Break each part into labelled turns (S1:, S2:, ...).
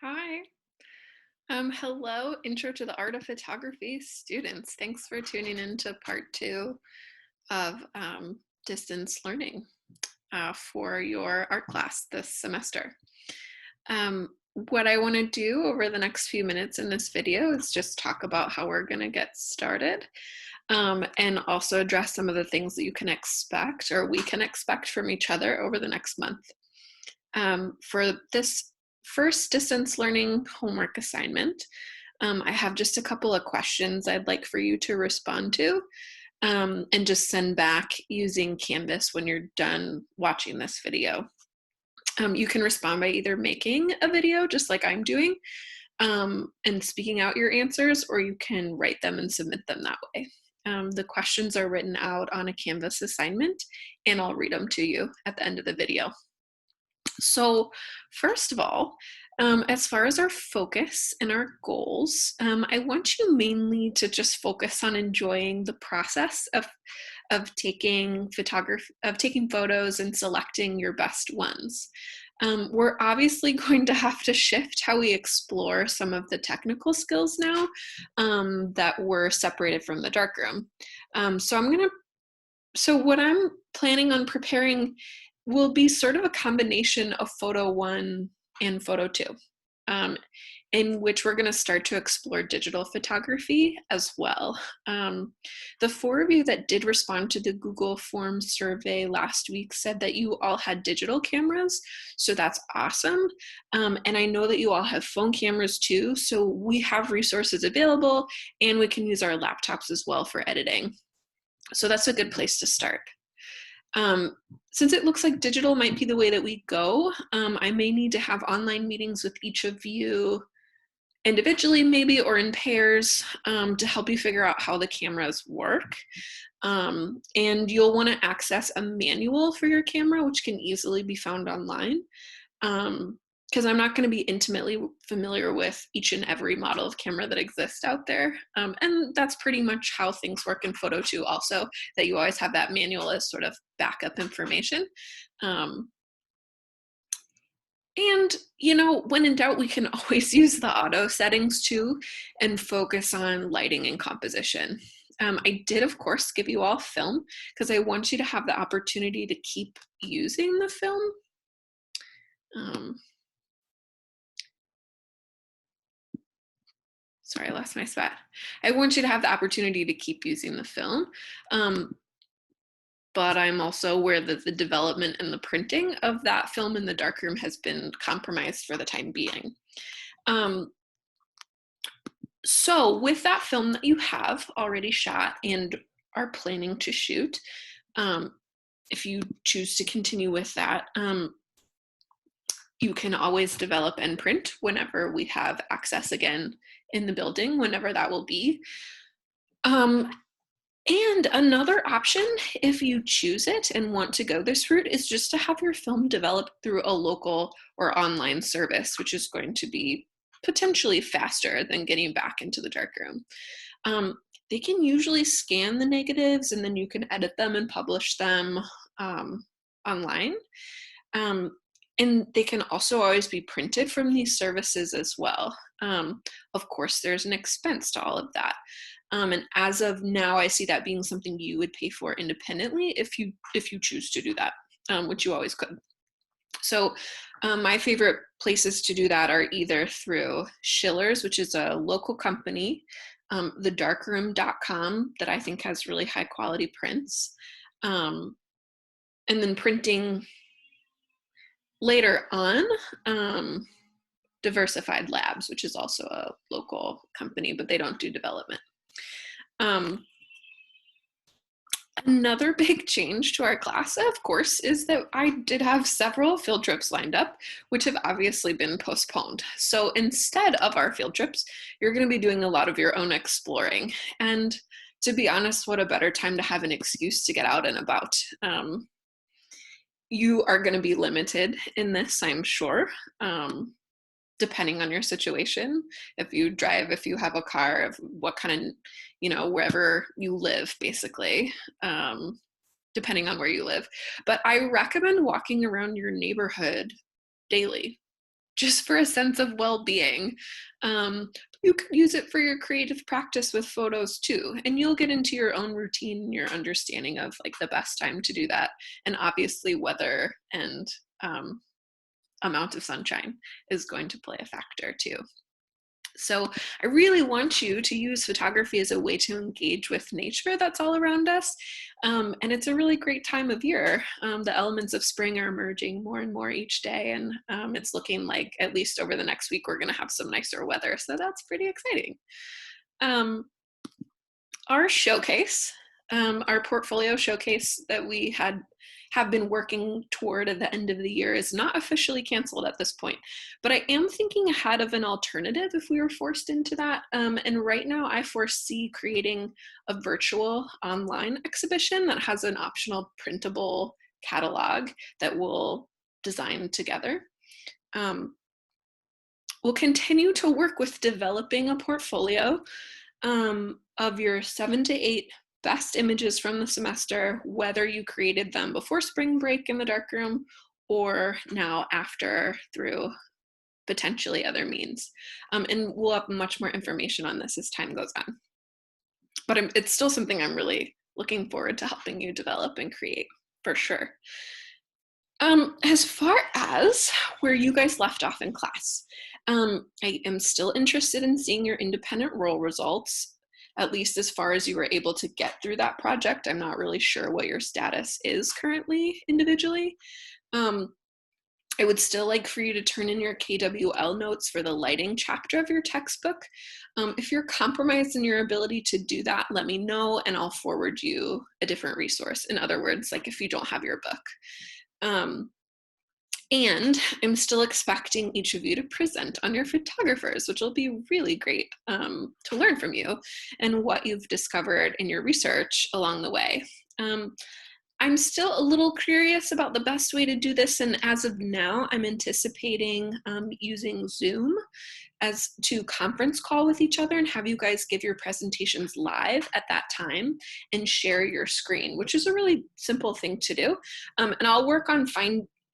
S1: Hi. Hello, Intro to the Art of Photography students. Thanks for tuning in to part two of distance learning for your art class this semester. Um, what I want to do over the next few minutes in this video is just talk about how we're going to get started and also address some of the things that you can expect or we can expect from each other over the next month. For this first distance learning homework assignment, I have just a couple of questions I'd like for you to respond to and just send back using Canvas when you're done watching this video. You can respond by either making a video, just like I'm doing, and speaking out your answers, or you can write them and submit them that way. The questions are written out on a Canvas assignment, and I'll read them to you at the end of the video. So first of all, as far as our focus and our goals, I want you mainly to just focus on enjoying the process of taking photos and selecting your best ones. We're obviously going to have to shift how we explore some of the technical skills now that were separated from the darkroom. So what I'm planning on preparing will be sort of a combination of photo one and photo two, in which we're going to start to explore digital photography as well. The four of you that did respond to the Google Forms survey last week said that you all had digital cameras, so that's awesome. And I know that you all have phone cameras too, so we have resources available, and we can use our laptops as well for editing. So that's a good place to start. Since it looks like digital might be the way that we go, I may need to have online meetings with each of you individually maybe or in pairs to help you figure out how the cameras work. And you'll want to access a manual for your camera, which can easily be found online. Because I'm not going to be intimately familiar with each and every model of camera that exists out there. And that's pretty much how things work in Photo 2 also, that you always have that manual as sort of backup information. And, when in doubt, we can always use the auto settings too and focus on lighting and composition. I did, of course, give you all film because I want you to have the opportunity to keep using the film. Sorry, I lost my spot. I want you to have the opportunity to keep using the film. But I'm also aware that the development and the printing of that film in the darkroom has been compromised for the time being. So with that film that you have already shot and are planning to shoot, if you choose to continue with that, you can always develop and print whenever we have access again in the building, whenever that will be. And another option, if you choose it and want to go this route, is just to have your film developed through a local or online service, which is going to be potentially faster than getting back into the darkroom. They can usually scan the negatives and then you can edit them and publish them online. And they can also always be printed from these services as well. Of course, there's an expense to all of that. And as of now, I see that being something you would pay for independently if you choose to do that, which you always could. So my favorite places to do that are either through Schiller's, which is a local company, thedarkroom.com that I think has really high quality prints, and then printing later on, Diversified Labs, which is also a local company, but they don't do development. Another big change to our class, of course, is that I did have several field trips lined up, which have obviously been postponed. So instead of our field trips, you're going to be doing a lot of your own exploring. And to be honest, what a better time to have an excuse to get out and about. You are going to be limited in this, I'm sure, depending on your situation. If you drive, if you have a car, if what kind of, wherever you live, basically, depending on where you live. But I recommend walking around your neighborhood daily. just for a sense of well-being. You could use it for your creative practice with photos too, and you'll get into your own routine and your understanding of like the best time to do that. And obviously weather and amount of sunshine is going to play a factor too. So I really want you to use photography as a way to engage with nature that's all around us. And it's a really great time of year. The elements of spring are emerging more and more each day. And it's looking like at least over the next week, we're going to have some nicer weather. So that's pretty exciting. Our showcase, our portfolio showcase that we have been working toward at the end of the year is not officially canceled at this point, but I am thinking ahead of an alternative if we were forced into that. And right now I foresee creating a virtual online exhibition that has an optional printable catalog that we'll design together. We'll continue to work with developing a portfolio of your 7 to 8 best images from the semester, whether you created them before spring break in the darkroom or now after through potentially other means. And we'll have much more information on this as time goes on. But it's still something I'm really looking forward to helping you develop and create for sure. As far as where you guys left off in class, I am still interested in seeing your independent role results, at least as far as you were able to get through that project. I'm not really sure what your status is currently individually. I would still like for you to turn in your KWL notes for the lighting chapter of your textbook. If you're compromised in your ability to do that, let me know and I'll forward you a different resource. In other words, like if you don't have your book. And I'm still expecting each of you to present on your photographers, which will be really great to learn from you and what you've discovered in your research along the way. I'm still a little curious about the best way to do this, and as of now, I'm anticipating using Zoom as to conference call with each other and have you guys give your presentations live at that time and share your screen, which is a really simple thing to do. And I'll work on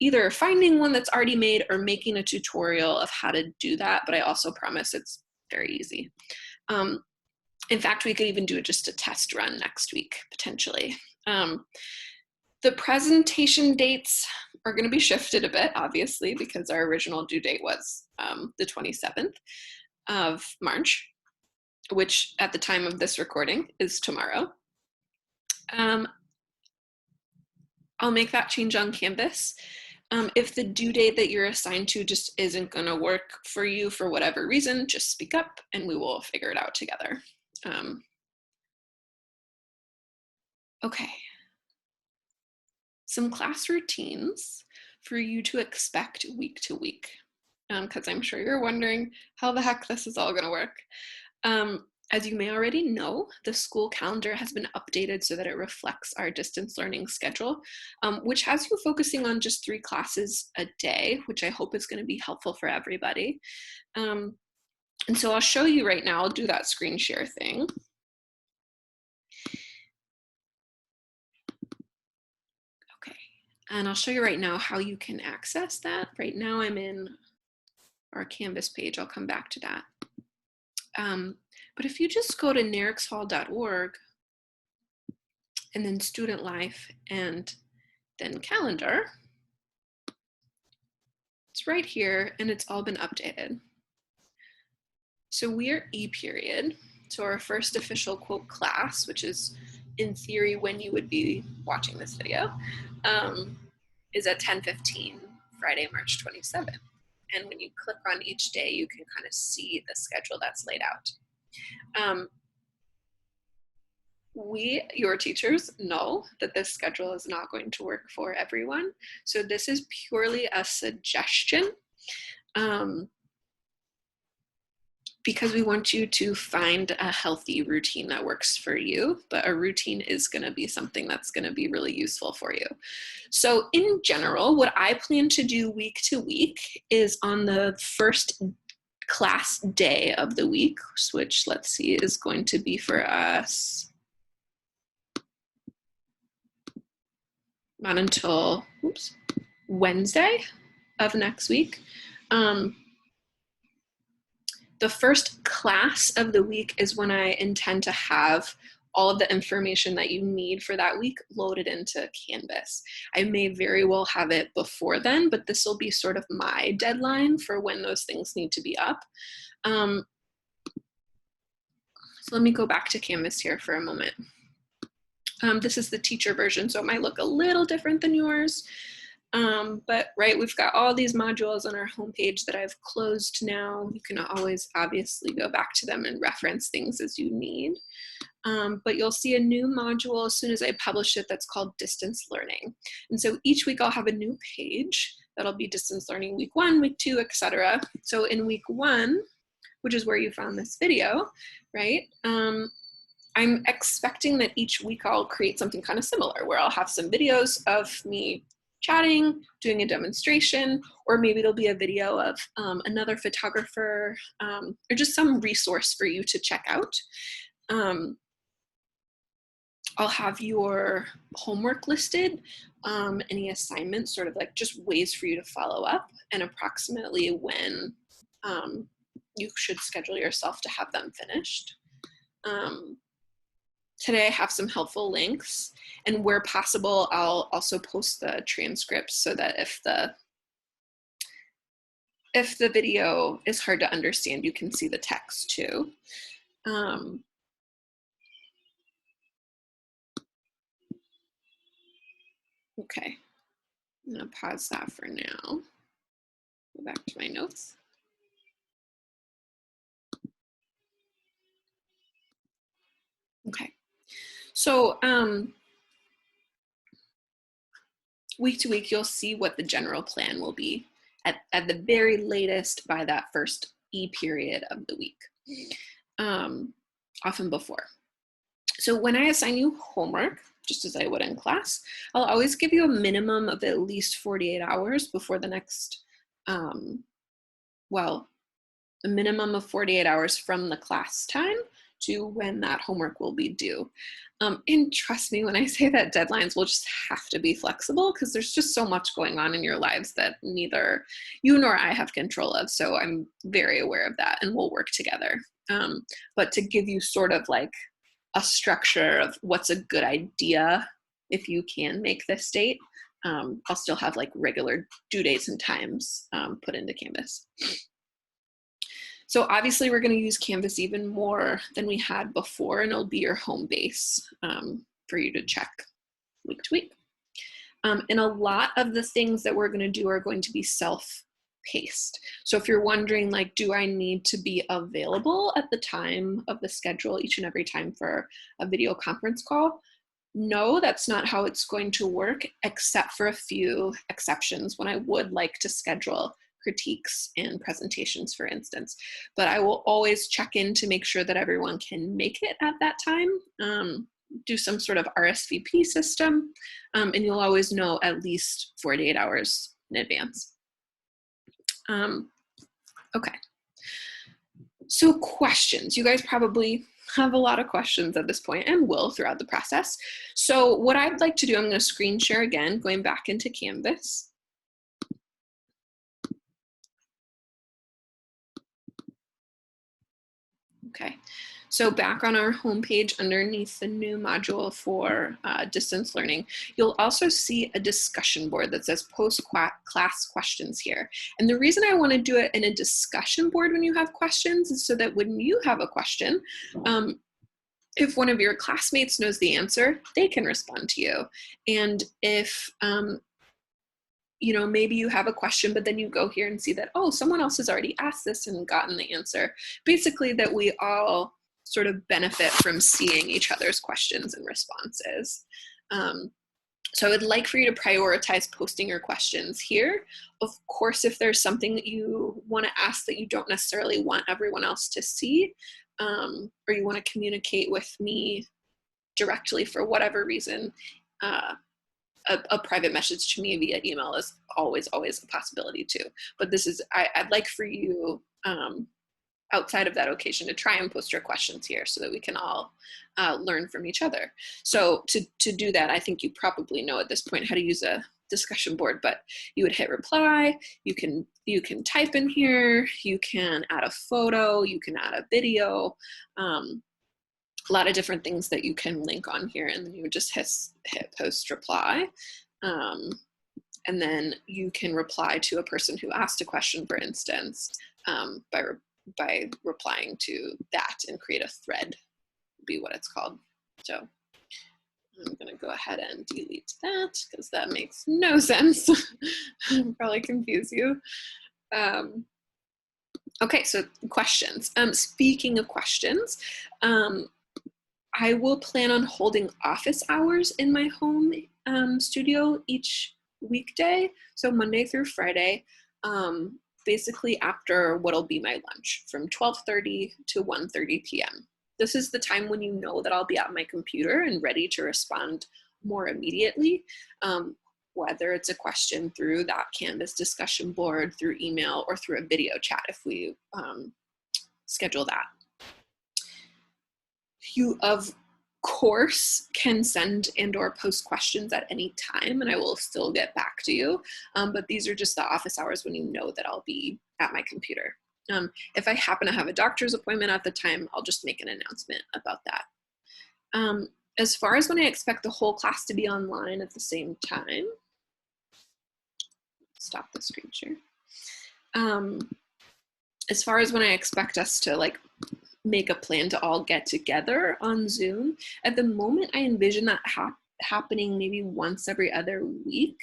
S1: either finding one that's already made or making a tutorial of how to do that, but I also promise it's very easy. In fact, we could even do just a test run next week, potentially. The presentation dates are going to be shifted a bit, obviously, because our original due date was the 27th of March, which at the time of this recording is tomorrow. I'll make that change on Canvas. If the due date that you're assigned to just isn't going to work for you for whatever reason, just speak up and we will figure it out together. Okay. Some class routines for you to expect week to week, because I'm sure you're wondering how the heck this is all going to work. As you may already know, the school calendar has been updated so that it reflects our distance learning schedule, which has you focusing on just 3 classes a day, which I hope is going to be helpful for everybody. And so I'll show you right now, I'll do that screen share thing. Okay, and I'll show you right now how you can access that. Right now I'm in our Canvas page, I'll come back to that. But if you just go to narixhall.org and then student life and then calendar, it's right here and it's all been updated. So we're E-period, so our first official quote class, which is in theory when you would be watching this video, is at 10:15, Friday, March 27th. And when you click on each day, you can kind of see the schedule that's laid out. We, your teachers, know that this schedule is not going to work for everyone. So this is purely a suggestion because we want you to find a healthy routine that works for you, but a routine is going to be something that's going to be really useful for you. So in general, what I plan to do week to week is on the first class day of the week, which let's see is going to be for us not until Wednesday of next week. Um, the first class of the week is when I intend to have all of the information that you need for that week loaded into Canvas. I may very well have it before then, but this will be sort of my deadline for when those things need to be up. So let me go back to Canvas here for a moment. This is the teacher version, so it might look a little different than yours. But right, we've got all these modules on our homepage that I've closed now. You can always obviously go back to them and reference things as you need. But you'll see a new module as soon as I publish it that's called distance learning. And so each week I'll have a new page that'll be distance learning week 1, week 2, etc. So in week 1, which is where you found this video, right? I'm expecting that each week I'll create something kind of similar where I'll have some videos of me chatting, doing a demonstration, or maybe it'll be a video of another photographer or just some resource for you to check out. I'll have your homework listed, any assignments, sort of like just ways for you to follow up, and approximately when you should schedule yourself to have them finished. Today I have some helpful links, and where possible, I'll also post the transcripts so that if the video is hard to understand, you can see the text too. Okay, I'm gonna pause that for now. Go back to my notes. Okay, so week to week, you'll see what the general plan will be at the very latest by that first E period of the week, often before. So when I assign you homework, just as I would in class, I'll always give you a minimum of at least 48 hours before the next, well, a minimum of 48 hours from the class time to when that homework will be due. And trust me when I say that deadlines will just have to be flexible because there's just so much going on in your lives that neither you nor I have control of. So I'm very aware of that and we'll work together. But to give you sort of like a structure of what's a good idea if you can make this date, I'll still have like regular due dates and times put into Canvas. So obviously we're going to use Canvas even more than we had before, and it'll be your home base for you to check week to week. And a lot of the things that we're going to do are going to be self-paced. So if you're wondering, like, do I need to be available at the time of the schedule each and every time for a video conference call? No, that's not how it's going to work, except for a few exceptions when I would like to schedule critiques and presentations, for instance. But I will always check in to make sure that everyone can make it at that time, do some sort of RSVP system, and you'll always know at least 48 hours in advance. Okay. So questions. You guys probably have a lot of questions at this point and will throughout the process. So what I'd like to do, I'm going to screen share again, going back into Canvas. Okay, so back on our homepage underneath the new module for distance learning, you'll also see a discussion board that says post-class questions here. And the reason I want to do it in a discussion board when you have questions is so that when you have a question, if one of your classmates knows the answer, they can respond to you. And if you know, maybe you have a question, but then you go here and see that, oh, someone else has already asked this and gotten the answer. Basically, that we all sort of benefit from seeing each other's questions and responses. So I would like for you to prioritize posting your questions here. Of course, if there's something that you want to ask that you don't necessarily want everyone else to see, or you want to communicate with me directly for whatever reason, a private message to me via email is always a possibility too. But this is, I'd like for you, outside of that occasion, to try and post your questions here so that we can all learn from each other. So to do that, I think you probably know at this point how to use a discussion board, but you would hit reply. You can You can type in here, you can add a photo, you can add a video, a lot of different things that you can link on here, and then you would just hit post reply. And then you can reply to a person who asked a question, for instance, by replying to that and create a thread, would be what it's called. So I'm gonna go ahead and delete that because that makes no sense. Probably confuse you. Okay, so questions. Speaking of questions, I will plan on holding office hours in my home studio each weekday, so Monday through Friday, basically after what'll be my lunch from 12:30 to 1:30 p.m. This is the time when you know that I'll be at my computer and ready to respond more immediately, whether it's a question through that Canvas discussion board, through email, or through a video chat if we schedule that. You, of course, can send and or post questions at any time, and I will still get back to you. But these are just the office hours when you know that I'll be at my computer. If I happen to have a doctor's appointment at the time, I'll just make an announcement about that. As far as when I expect the whole class to be online at the same time, stop the screen share. As far as when I expect us to like make a plan to all get together on Zoom, at the moment I envision that happening maybe once every other week.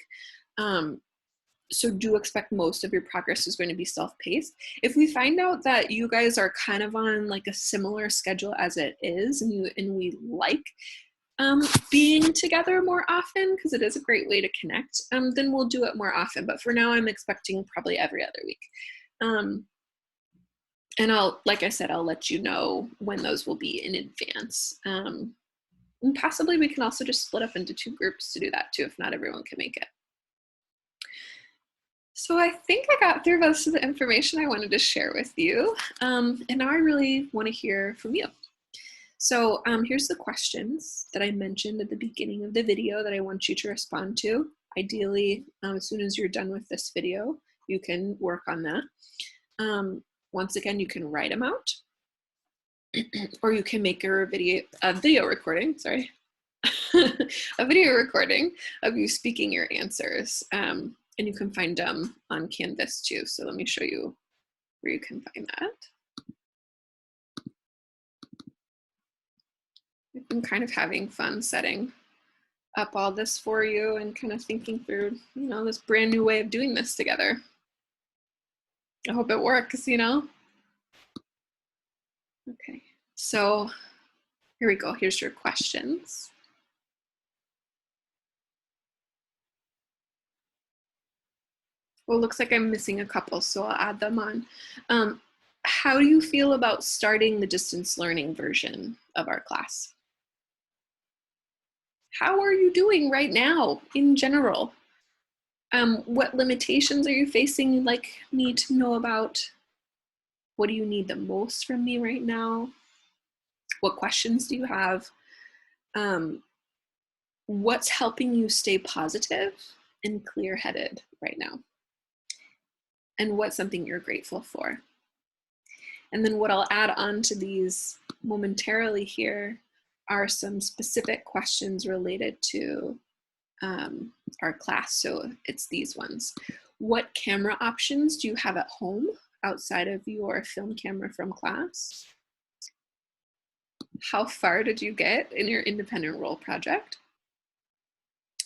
S1: So do expect most of your progress is going to be self-paced. If we find out that you guys are kind of on like a similar schedule as it is, and we like being together more often, because it is a great way to connect, then we'll do it more often. But for now, I'm expecting probably every other week. And like I said, I'll let you know when those will be in advance. And possibly we can also just split up into 2 groups to do that too, if not everyone can make it. So I think I got through most of the information I wanted to share with you. And now I really want to hear from you. So here's the questions that I mentioned at the beginning of the video that I want you to respond to. Ideally, as soon as you're done with this video, you can work on that. Once again, you can write them out, or you can make a video recording, sorry, a video recording of you speaking your answers. And you can find them on Canvas too. So let me show you where you can find that. I've been kind of having fun setting up all this for you and kind of thinking through, you know, this brand new way of doing this together. I hope it works, you know? Okay, so here we go. Here's your questions. Well, it looks like I'm missing a couple, so I'll add them on. How do you feel about starting the distance learning version of our class? How are you doing right now in general? What limitations are you facing you'd like me to know about? What do you need the most from me right now? What questions do you have? What's helping you stay positive and clear-headed right now? And what's something you're grateful for? And then what I'll add on to these momentarily here are some specific questions related to our class. So it's these ones. What camera options do you have at home outside of your film camera from class? How far did you get in your independent role project?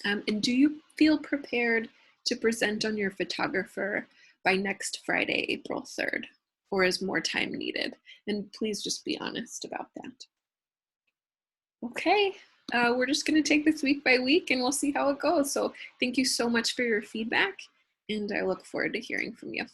S1: And do you feel prepared to present on your photographer by next Friday, April 3rd? Or is more time needed? And please just be honest about that. Okay, we're just gonna take this week by week and we'll see how it goes. So thank you so much for your feedback, and I look forward to hearing from you.